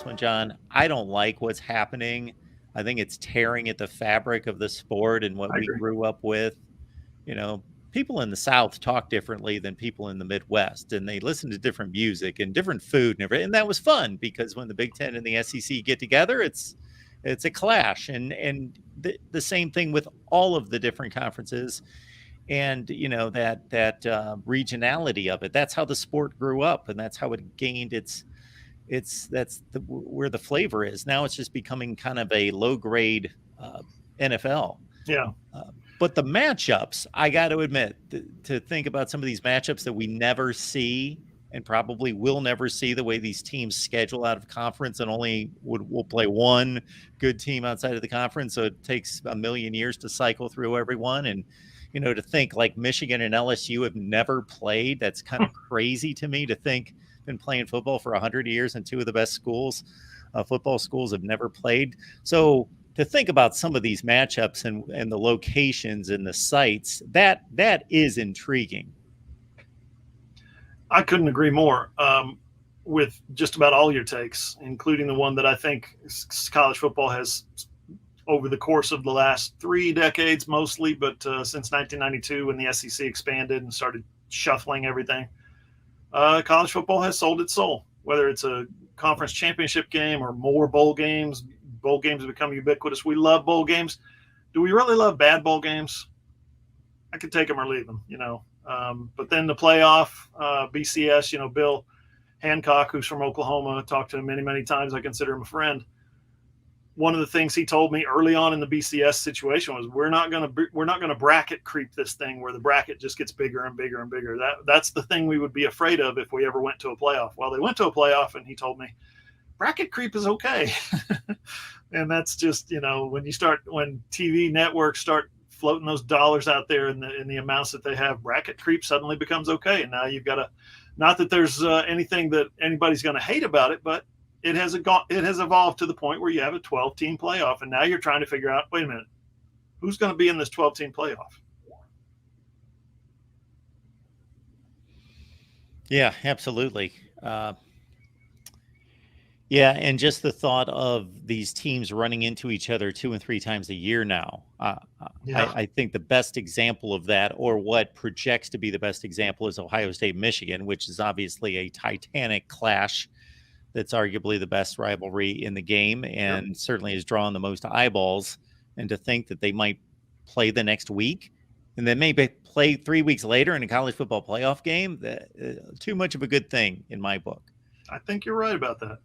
one, John. I don't like what's happening. I think it's tearing at the fabric of the sport and what I we agree. grew up with. You know, people in the South talk differently than people in the Midwest, and they listen to different music and different food and everything. And that was fun because when the Big Ten and the SEC get together, it's a clash. And the same thing with all of the different conferences, and that regionality of it. That's how the sport grew up, and that's how it gained where the flavor is. Now it's just becoming kind of a low grade NFL. Yeah. But the matchups, I got to admit, to think about some of these matchups that we never see and probably will never see, the way these teams schedule out of conference and only will play one good team outside of the conference. So it takes a million years to cycle through everyone. And, to think like Michigan and LSU have never played, that's kind of crazy to me to think. Been playing football for 100 years and two of the best football schools have never played. So to think about some of these matchups and the locations and the sites, that is intriguing. I couldn't agree more with just about all your takes, including the one that I think college football has, over the course of the last 3 decades mostly, but since 1992 when the SEC expanded and started shuffling everything, college football has sold its soul. Whether it's a conference championship game or more bowl games have become ubiquitous. We love bowl games. Do we really love bad bowl games? I could take them or leave them, but then the playoff, BCS, Bill Hancock, who's from Oklahoma, talked to him many, many times. I consider him a friend. One of the things he told me early on in the BCS situation was, we're not going to bracket creep this thing where the bracket just gets bigger and bigger and bigger. That's the thing we would be afraid of if we ever went to a playoff. Well, they went to a playoff, and he told me bracket creep is okay. And that's just, when TV networks start floating those dollars out there in the amounts that they have, bracket creep suddenly becomes okay. And now you've got not that there's anything that anybody's going to hate about it, but it has evolved to the point where you have a 12-team playoff, and now you're trying to figure out, wait a minute, who's going to be in this 12-team playoff? Yeah, absolutely. Yeah, and just the thought of these teams running into each other 2 and 3 times a year now. I think the best example of that, or what projects to be the best example, is Ohio State, Michigan, which is obviously a titanic clash. That's arguably the best rivalry in the game, and certainly has drawn the most eyeballs. And to think that they might play the next week and then maybe play 3 weeks later in a college football playoff game, too much of a good thing in my book. I think you're right about that.